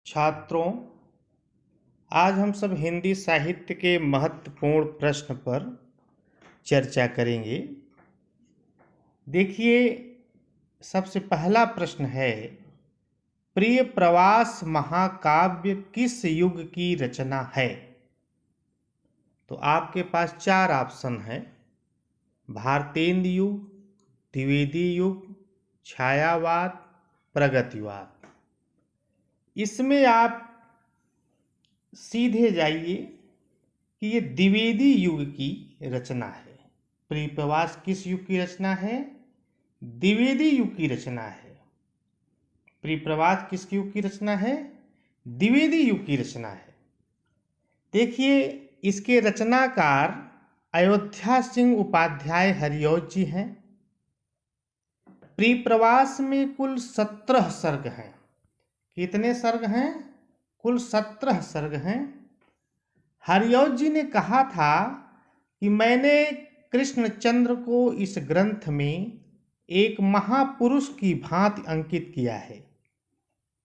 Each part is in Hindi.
छात्रों, आज हम सब हिंदी साहित्य के महत्वपूर्ण प्रश्न पर चर्चा करेंगे। देखिए, सबसे पहला प्रश्न है, प्रिय प्रवास महाकाव्य किस युग की रचना है? तो आपके पास चार ऑप्शन है: भारतेंदु युग, द्विवेदी युग, छायावाद, प्रगतिवाद। इसमें आप सीधे जाइए कि ये द्विवेदी युग की रचना है। प्रिय प्रवास किस युग की रचना है? द्विवेदी युग की रचना है। प्रिय प्रवास किस युग की रचना है? द्विवेदी युग की रचना है। देखिए, इसके रचनाकार अयोध्या सिंह उपाध्याय हरिऔध जी हैं। प्रिय प्रवास में कुल 17 सर्ग हैं। कितने सर्ग हैं? कुल 17 सर्ग हैं। हरिऔध जी ने कहा था कि मैंने कृष्णचंद्र को इस ग्रंथ में एक महापुरुष की भांति अंकित किया है,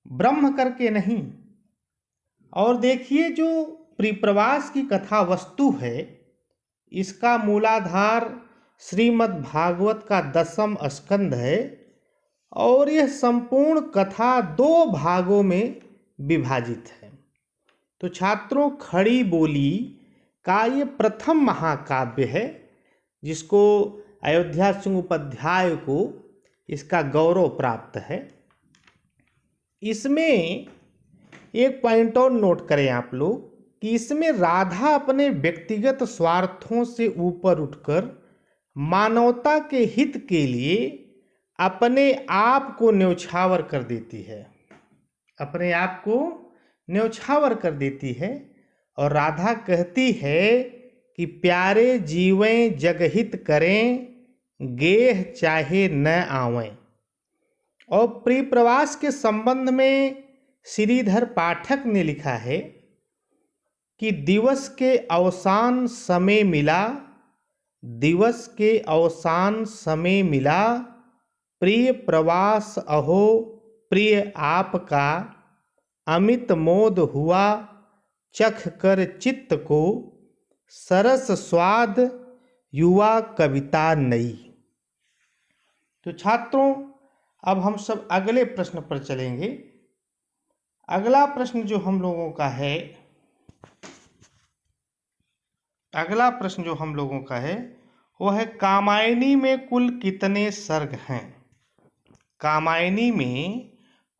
ब्रह्म करके नहीं। और देखिए, जो प्रियप्रवास की कथा वस्तु है, इसका मूलाधार श्रीमद् भागवत का 10वां स्कंद है और यह संपूर्ण कथा 2 भागों में विभाजित है। तो छात्रों, खड़ी बोली का ये प्रथम महाकाव्य है, जिसको अयोध्या सिंह उपाध्याय को इसका गौरव प्राप्त है। इसमें एक पॉइंट और नोट करें आप लोग कि इसमें राधा अपने व्यक्तिगत स्वार्थों से ऊपर उठकर मानवता के हित के लिए अपने आप को न्यौछावर कर देती है, अपने आप को न्यौछावर कर देती है। और राधा कहती है कि प्यारे जीवें जगहित करें, गेह चाहे न आवें। और प्रिय प्रवास के संबंध में श्रीधर पाठक ने लिखा है कि दिवस के अवसान समय मिला, दिवस के अवसान समय मिला, प्रिय प्रवास अहो प्रिय आपका, अमित मोद हुआ चख कर चित्त को, सरस स्वाद युवा कविता नई। तो छात्रों, अब हम सब अगले प्रश्न पर चलेंगे। अगला प्रश्न जो हम लोगों का है, वो है कामायनी में कुल कितने सर्ग हैं? कामायनी में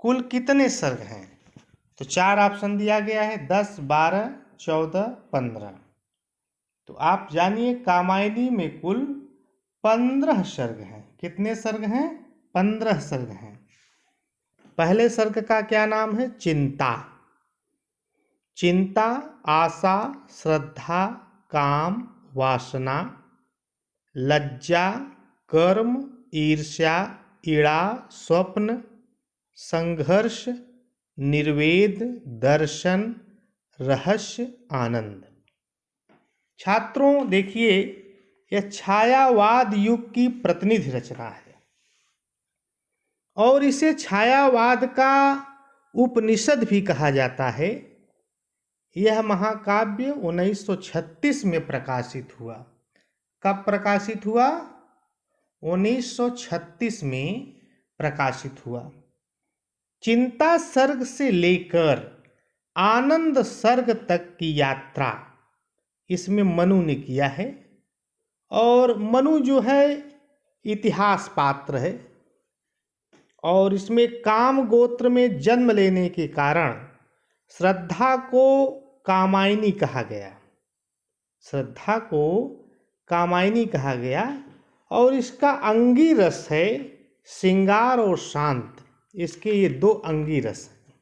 कुल कितने सर्ग हैं? तो 4 ऑप्शन दिया गया है: 10, 12, 14, 15। तो आप जानिए, कामायनी में कुल 15 सर्ग हैं। कितने सर्ग हैं? 15 सर्ग हैं। पहले सर्ग का क्या नाम है? चिंता। चिंता, आशा, श्रद्धा, काम, वासना, लज्जा, कर्म, ईर्ष्या, ईड़ा, स्वप्न, संघर्ष, निर्वेद, दर्शन, रहस्य, आनंद। छात्रों देखिए, यह छायावाद युग की प्रतिनिधि रचना है और इसे छायावाद का उपनिषद भी कहा जाता है। यह महाकाव्य 1936 में प्रकाशित हुआ। कब प्रकाशित हुआ? 1936 में प्रकाशित हुआ। चिंता सर्ग से लेकर आनंद सर्ग तक की यात्रा इसमें मनु ने किया है। और मनु जो है इतिहास पात्र है और इसमें काम गोत्र में जन्म लेने के कारण श्रद्धा को कामायनी कहा गया। श्रद्धा को कामायनी कहा गया और इसका अंगी रस है श्रृंगार और शांत। इसके ये 2 अंगी रस हैं।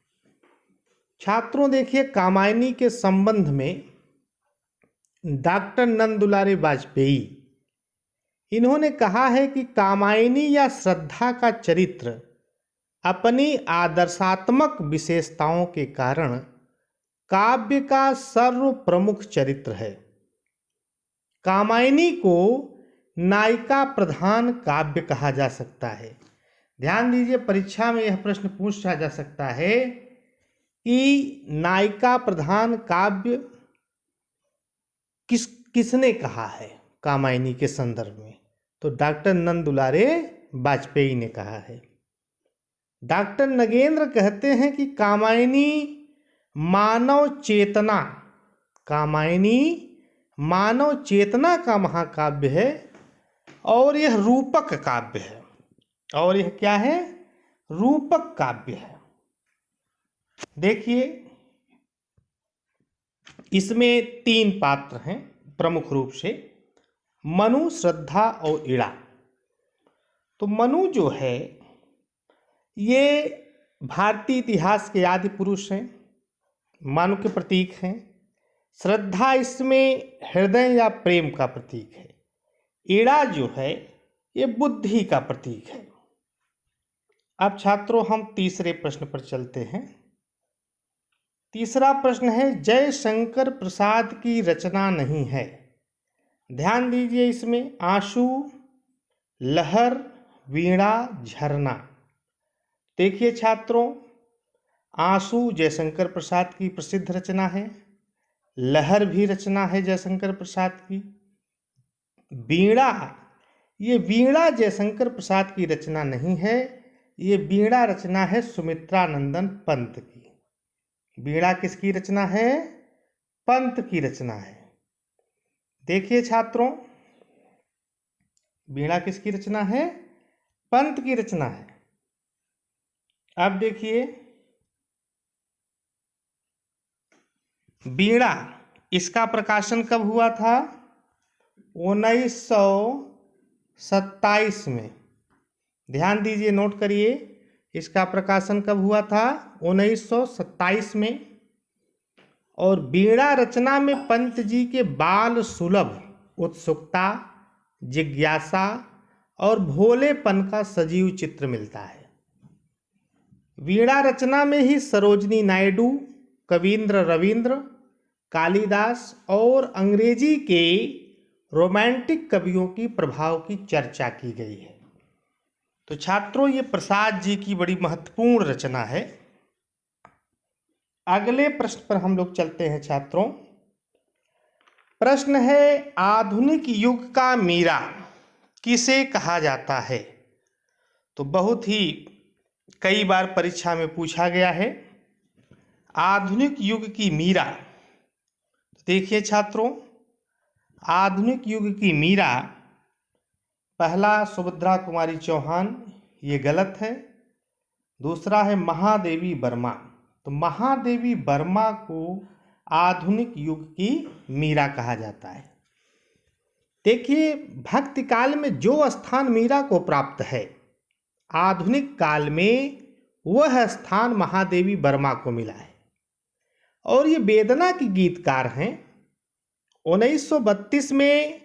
छात्रों देखिए, कामायनी के संबंध में डॉक्टर नंदुलारे वाजपेयी इन्होंने कहा है कि कामायनी या श्रद्धा का चरित्र अपनी आदर्शात्मक विशेषताओं के कारण काव्य का सर्व प्रमुख चरित्र है। कामायनी को नायिका प्रधान काव्य कहा जा सकता है। ध्यान दीजिए, परीक्षा में यह प्रश्न पूछा जा सकता है कि नायिका प्रधान काव्य किसने कहा है कामायनी के संदर्भ में? तो डॉक्टर नंद दुलारे वाजपेयी ने कहा है। डॉक्टर नगेंद्र कहते हैं कि कामायनी मानव चेतना, कामायनी मानव चेतना का महाकाव्य है और यह रूपक काव्य है। और यह क्या है? रूपक काव्य है। देखिए, इसमें 3 पात्र हैं प्रमुख रूप से, मनु, श्रद्धा और इड़ा। तो मनु जो है ये भारतीय इतिहास के आदि पुरुष हैं, मानव के प्रतीक हैं। श्रद्धा इसमें हृदय या प्रेम का प्रतीक है। इड़ा जो है ये बुद्धि का प्रतीक है। अब छात्रों हम तीसरे प्रश्न पर चलते हैं। तीसरा प्रश्न है, जयशंकर प्रसाद की रचना नहीं है। ध्यान दीजिए, इसमें आंसू, लहर, वीणा, झरना। देखिए छात्रों, आंसू जयशंकर प्रसाद की प्रसिद्ध रचना है, लहर भी रचना है जयशंकर प्रसाद की। वीणा, ये वीणा जयशंकर प्रसाद की रचना नहीं है, ये वीणा रचना है सुमित्रानंदन पंत की। वीणा किसकी रचना है? पंत की रचना है। देखिए छात्रों, वीणा किसकी रचना है? पंत की रचना है। अब देखिए, वीणा इसका प्रकाशन कब हुआ था? 1927 में। ध्यान दीजिए, नोट करिए, इसका प्रकाशन कब हुआ था? 1927 में। और वीणा रचना में पंत जी के बाल सुलभ उत्सुकता, जिज्ञासा और भोलेपन का सजीव चित्र मिलता है। वीणा रचना में ही सरोजनी नायडू, कवींद्र रवींद्र, कालिदास और अंग्रेजी के रोमांटिक कवियों की प्रभाव की चर्चा की गई है। तो छात्रों, ये प्रसाद जी की बड़ी महत्वपूर्ण रचना है। अगले प्रश्न पर हम लोग चलते हैं छात्रों। प्रश्न है, आधुनिक युग का मीरा किसे कहा जाता है? तो बहुत ही कई बार परीक्षा में पूछा गया है आधुनिक युग की मीरा। देखिए छात्रों, आधुनिक युग की मीरा, पहला सुभद्रा कुमारी चौहान, ये गलत है। दूसरा है महादेवी वर्मा। तो महादेवी वर्मा को आधुनिक युग की मीरा कहा जाता है। देखिए, भक्ति काल में जो स्थान मीरा को प्राप्त है, आधुनिक काल में वह स्थान महादेवी वर्मा को मिला है। और ये वेदना की गीतकार हैं। 1932 में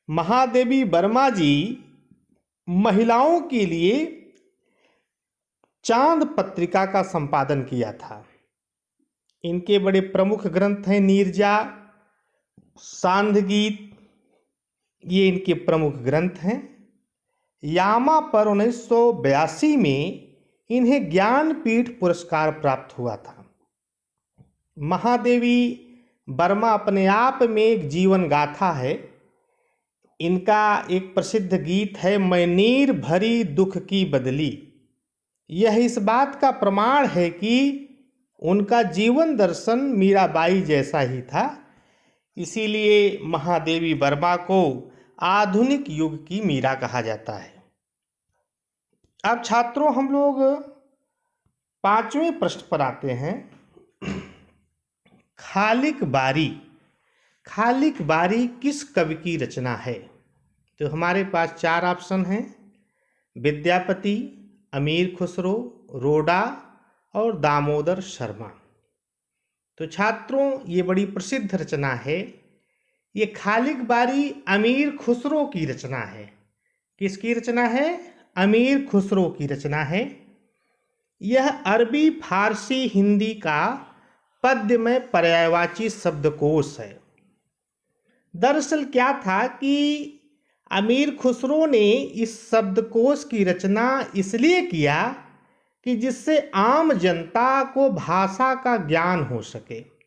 महादेवी वर्मा जी महिलाओं के लिए चांद पत्रिका का संपादन किया था। इनके बड़े प्रमुख ग्रंथ हैं नीरजा, सांध्य गीत, ये इनके प्रमुख ग्रंथ हैं। यामा पर 1982 में इन्हें ज्ञानपीठ पुरस्कार प्राप्त हुआ था। महादेवी वर्मा अपने आप में एक जीवन गाथा है। इनका एक प्रसिद्ध गीत है, मैं नीर भरी दुख की बदली। यह इस बात का प्रमाण है कि उनका जीवन दर्शन मीराबाई जैसा ही था। इसीलिए महादेवी वर्मा को आधुनिक युग की मीरा कहा जाता है। अब छात्रों, हम लोग 5वें प्रश्न पर आते हैं। खालिक बारी, खालिक बारी किस कवि की रचना है? तो हमारे पास 4 ऑप्शन हैं, विद्यापति, अमीर खुसरो, रोडा और दामोदर शर्मा। तो छात्रों, ये बड़ी प्रसिद्ध रचना है। ये खालिक बारी अमीर खुसरो की रचना है। किसकी रचना है? अमीर खुसरो की रचना है। यह अरबी, फारसी, हिंदी का पद्य में पर्यायवाची शब्दकोश है। दरअसल क्या था कि अमीर खुसरो ने इस शब्दकोश की रचना इसलिए किया कि जिससे आम जनता को भाषा का ज्ञान हो सके।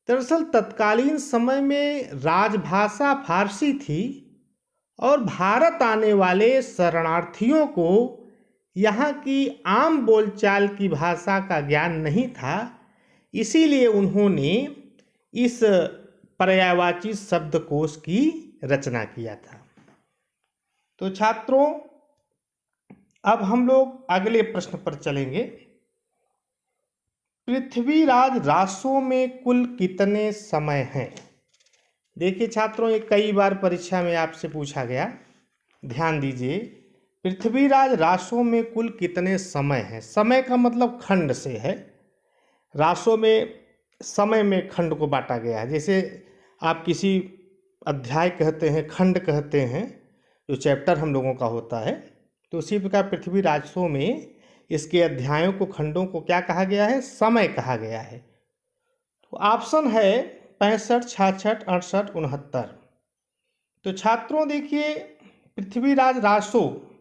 दरअसल तत्कालीन समय में राजभाषा फारसी थी और भारत आने वाले शरणार्थियों को यहाँ की आम बोलचाल की भाषा का ज्ञान नहीं था, इसीलिए उन्होंने इस पर्यायवाची शब्दकोश की रचना किया था। तो छात्रों, अब हम लोग अगले प्रश्न पर चलेंगे। पृथ्वीराज रासो में कुल कितने समय हैं? देखिए छात्रों, ये कई बार परीक्षा में आपसे पूछा गया, ध्यान दीजिए। पृथ्वीराज रासो में कुल कितने समय हैं? समय का मतलब खंड से है। रासो में समय में खंड को बांटा गया है। जैसे आप किसी अध्याय कहते हैं, खंड कहते हैं, जो चैप्टर हम लोगों का होता है, तो उसी प्रकार पृथ्वी राजसों में इसके अध्यायों को, खंडों को क्या कहा गया है? समय कहा गया है। तो ऑप्शन है 65, 66, 68, 69। तो छात्रों देखिए, पृथ्वीराज रासो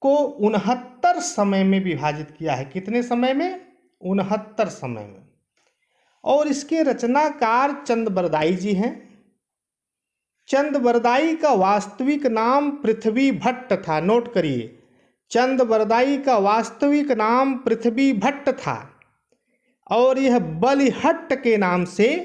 को 69 समय में विभाजित किया है। कितने समय में? 69 समय में। और इसके रचनाकार चंदबरदाई जी हैं। चंदबरदाई का वास्तविक नाम पृथ्वी भट्ट था। नोट करिए, चंदबरदाई का वास्तविक नाम पृथ्वी भट्ट था और यह बलिहट्ट के नाम से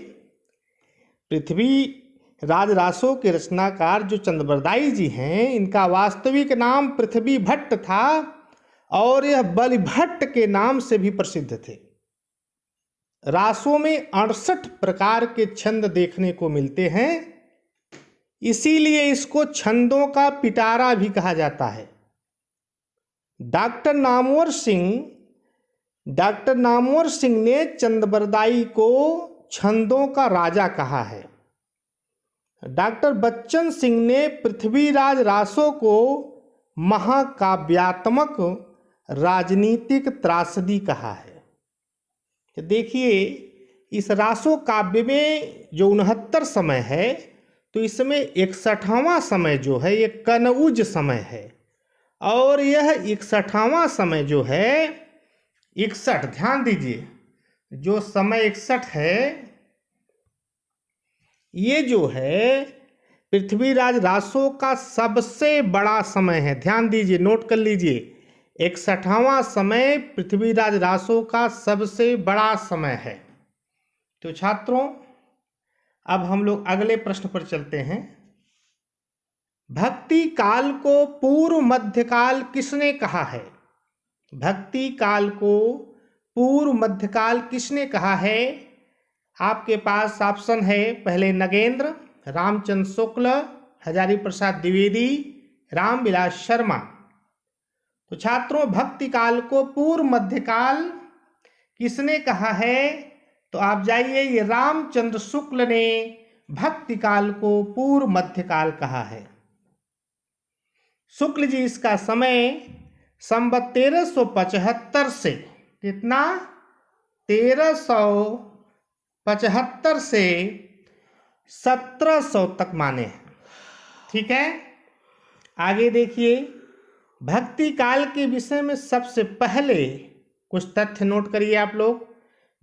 पृथ्वी राज रासो के रचनाकार जो चंदबरदाई जी हैं, इनका वास्तविक नाम पृथ्वी भट्ट था और यह बलिभट्ट के नाम से भी प्रसिद्ध थे। रासों में 68 प्रकार के छंद देखने को मिलते हैं, इसीलिए इसको छंदों का पिटारा भी कहा जाता है। डॉक्टर नामवर सिंह ने चंदबरदाई को छंदों का राजा कहा है। डॉक्टर बच्चन सिंह ने पृथ्वीराज रासो को महाकाव्यात्मक राजनीतिक त्रासदी कहा है। तो देखिए, इस रासो काव्य में जो 69 समय है, तो इसमें 61वां समय जो है ये कनउज समय है और यह 61वां समय जो है 61, ध्यान दीजिए, जो समय 61 है, ये जो है पृथ्वीराज रासो का सबसे बड़ा समय है। ध्यान दीजिए, नोट कर लीजिए, 61वां समय पृथ्वीराज रासो का सबसे बड़ा समय है। तो छात्रों, अब हम लोग अगले प्रश्न पर चलते हैं। भक्ति काल को पूर्व मध्यकाल किसने कहा है? भक्ति काल को पूर्व मध्यकाल किसने कहा है? आपके पास ऑप्शन है, पहले नगेंद्र, रामचंद्र शुक्ल, हजारी प्रसाद द्विवेदी, रामविलास शर्मा। तो छात्रों, भक्ति काल को पूर्व मध्यकाल किसने कहा है? तो आप जाइए, ये रामचंद्र शुक्ल ने भक्ति काल को पूर्व मध्यकाल कहा है। शुक्ल जी इसका समय संवत 1375 से कितना? 1375 से 1700 तक माने हैं। ठीक है, आगे देखिए, भक्ति काल के विषय में सबसे पहले कुछ तथ्य नोट करिए आप लोग।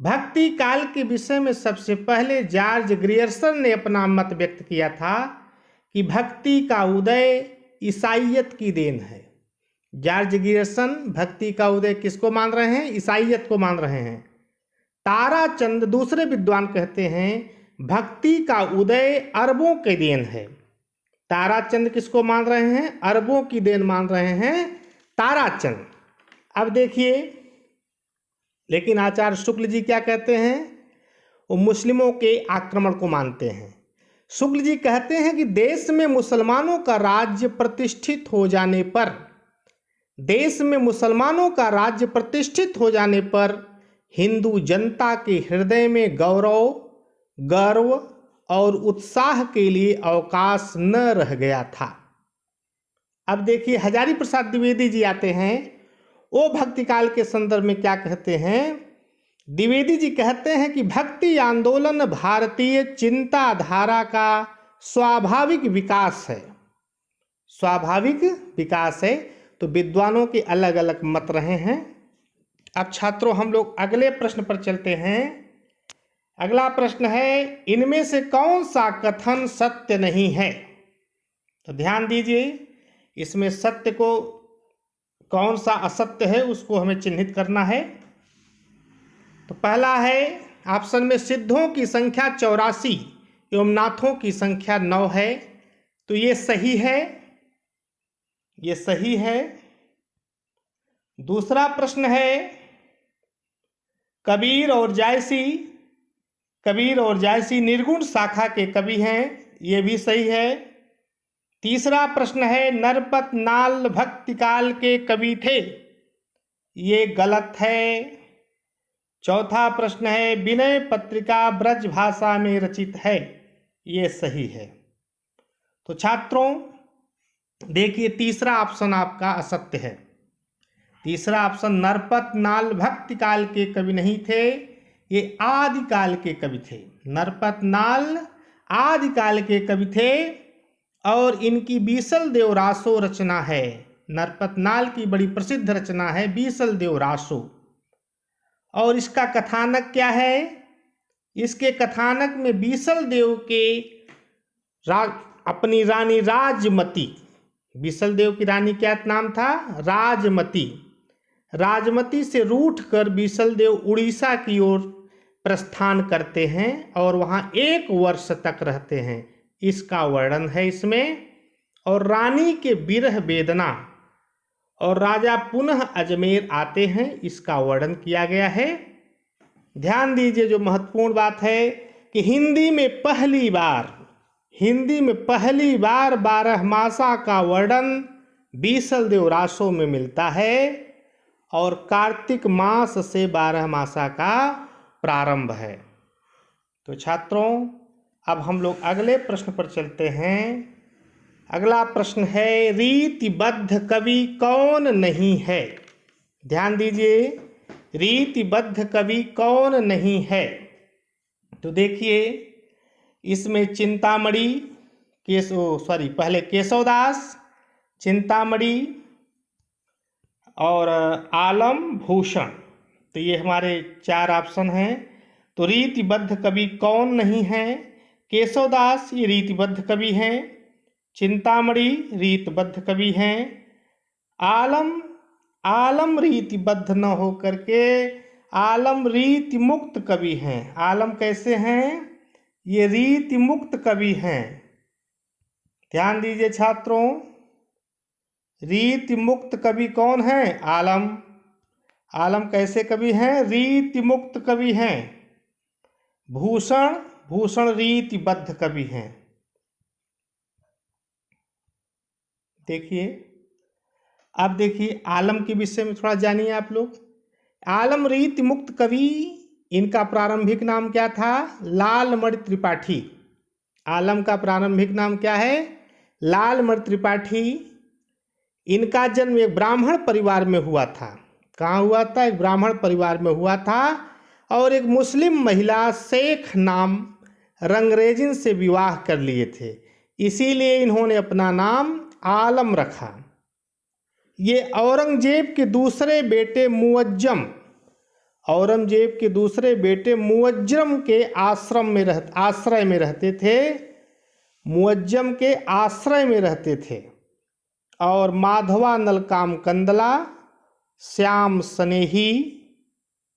भक्ति काल के विषय में सबसे पहले जॉर्ज ग्रियर्सन ने अपना मत व्यक्त किया था कि भक्ति का उदय ईसाइयत की देन है। जॉर्ज ग्रियर्सन भक्ति का उदय किसको मान रहे हैं? ईसाइयत को मान रहे हैं। ताराचंद दूसरे विद्वान कहते हैं भक्ति का उदय अरबों की देन है। ताराचंद किसको मान रहे हैं? अरबों की देन मान रहे हैं ताराचंद। अब देखिए, लेकिन आचार्य शुक्ल जी क्या कहते हैं? वो मुस्लिमों के आक्रमण को मानते हैं। शुक्ल जी कहते हैं कि देश में मुसलमानों का राज्य प्रतिष्ठित हो जाने पर, देश में मुसलमानों का राज्य प्रतिष्ठित हो जाने पर हिंदू जनता के हृदय में गौरव, गर्व और उत्साह के लिए अवकाश न रह गया था। अब देखिए, हजारी प्रसाद द्विवेदी जी आते हैं, वो भक्ति काल के संदर्भ में क्या कहते हैं? द्विवेदी जी कहते हैं कि भक्ति आंदोलन भारतीय चिंताधारा का स्वाभाविक विकास है। स्वाभाविक विकास है। तो विद्वानों के अलग अलग मत रहे हैं, अब छात्रों हम लोग अगले प्रश्न पर चलते हैं। अगला प्रश्न है, इनमें से कौन सा कथन सत्य नहीं है? तो ध्यान दीजिए, इसमें सत्य को कौन सा असत्य है उसको हमें चिन्हित करना है। तो पहला है ऑप्शन में, सिद्धों की संख्या 84 एवं नाथों की संख्या 9 है। तो ये सही है, ये सही है। दूसरा प्रश्न है, कबीर और जायसी निर्गुण शाखा के कवि हैं। ये भी सही है। तीसरा प्रश्न है, नरपत नाल भक्ति काल के कवि थे। ये गलत है। चौथा प्रश्न है, विनय पत्रिका ब्रज भाषा में रचित है। ये सही है। तो छात्रों देखिए, तीसरा ऑप्शन आपका असत्य है। तीसरा ऑप्शन, नरपत नाल भक्ति काल के कवि नहीं थे, ये आदिकाल के कवि थे। नरपत नाल आदिकाल के कवि थे और इनकी बीसल देव रासो रचना है। नरपत नाल की बड़ी प्रसिद्ध रचना है बीसल देव रासो। और इसका कथानक क्या है? इसके कथानक में बीसल देव के अपनी रानी राजमती, बीसल देव की रानी क्या नाम था? राजमती। राजमती से रूठकर बीसल देव उड़ीसा की ओर प्रस्थान करते हैं और वहाँ 1 वर्ष तक रहते हैं, इसका वर्णन है इसमें। और रानी के विरह वेदना और राजा पुनः अजमेर आते हैं, इसका वर्णन किया गया है। ध्यान दीजिए, जो महत्वपूर्ण बात है कि हिंदी में पहली बार 12 मासा का वर्णन बीसल देव रासो में मिलता है और कार्तिक मास से 12 मासा का प्रारंभ है। तो छात्रों अब हम लोग अगले प्रश्न पर चलते हैं। अगला प्रश्न है, रीतिबद्ध कवि कौन नहीं है? ध्यान दीजिए, रीतिबद्ध कवि कौन नहीं है? तो देखिए, इसमें चिंतामणि पहले केशवदास, चिंतामणि और आलम भूषण। तो ये हमारे 4 ऑप्शन हैं। तो रीतिबद्ध कवि कौन नहीं है? केशवदास ये रीतिबद्ध कवि हैं, चिंतामणि रीतिबद्ध कवि हैं, आलम रीतिबद्ध न हो करके आलम रीति मुक्त कवि हैं। आलम कैसे हैं? ये रीति मुक्त कवि हैं। ध्यान दीजिए छात्रों, रीति मुक्त कवि कौन है? आलम कैसे कवि हैं? रीति मुक्त कवि हैं। भूषण रीतिबद्ध कवि हैं। देखिए, अब देखिए आलम के विषय में थोड़ा जानिए आप लोग। आलम रीति मुक्त कवि, इनका प्रारंभिक नाम क्या था? लालमणि त्रिपाठी। आलम का प्रारंभिक नाम क्या है? लालमणि त्रिपाठी। इनका जन्म एक ब्राह्मण परिवार में हुआ था। कहाँ हुआ था? एक ब्राह्मण परिवार में हुआ था और एक मुस्लिम महिला शेख नाम रंगरेजिन से विवाह कर लिए थे, इसीलिए इन्होंने अपना नाम आलम रखा। ये औरंगजेब के दूसरे बेटे मुअज्जम के आश्रय में रहते थे। मुअज्जम के आश्रय में रहते थे और माधवा नलकाम कंदला, श्याम स्नेही,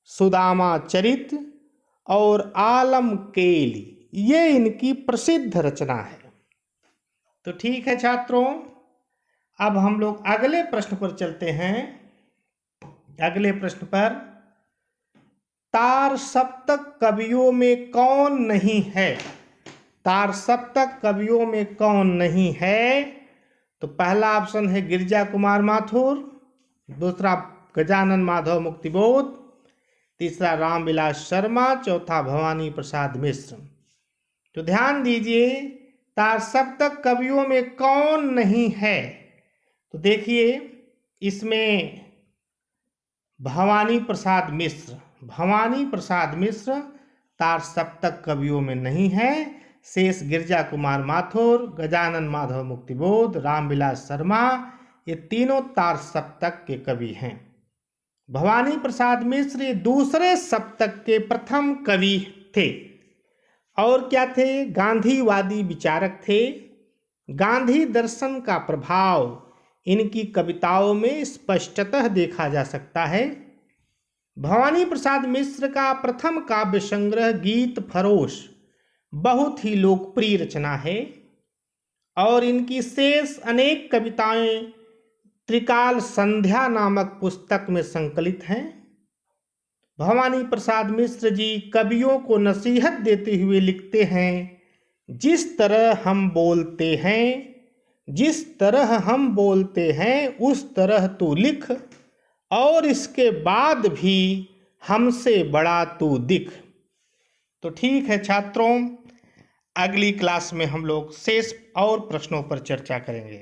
सुदामा चरित और आलम केली, ये इनकी प्रसिद्ध रचना है। तो ठीक है छात्रों, अब हम लोग अगले प्रश्न पर चलते हैं। अगले प्रश्न पर, तार सप्तक कवियों में कौन नहीं है? तार सप्तक कवियों में कौन नहीं है? तो पहला ऑप्शन है गिरिजा कुमार माथुर, दूसरा गजानन माधव मुक्तिबोध, तीसरा रामविलास शर्मा, चौथा भवानी प्रसाद मिश्र। तो ध्यान दीजिए, तार सप्तक कवियों में कौन नहीं है? तो देखिए, इसमें भवानी प्रसाद मिश्र तार सप्तक कवियों में नहीं है। शेष गिरिजा कुमार माथुर, गजानन माधव मुक्तिबोध, रामविलास शर्मा, ये तीनों तार सप्तक के कवि हैं। भवानी प्रसाद मिश्र ये दूसरे शतक के प्रथम कवि थे और क्या थे? गांधीवादी विचारक थे। गांधी दर्शन का प्रभाव इनकी कविताओं में स्पष्टतः देखा जा सकता है। भवानी प्रसाद मिश्र का प्रथम काव्य संग्रह गीत फरोश बहुत ही लोकप्रिय रचना है और इनकी शेष अनेक कविताएं त्रिकाल संध्या नामक पुस्तक में संकलित हैं। भवानी प्रसाद मिश्र जी कवियों को नसीहत देते हुए लिखते हैं, जिस तरह हम बोलते हैं उस तरह तू लिख, और इसके बाद भी हमसे बड़ा तू दिख। तो ठीक है छात्रों, अगली क्लास में हम लोग शेष और प्रश्नों पर चर्चा करेंगे।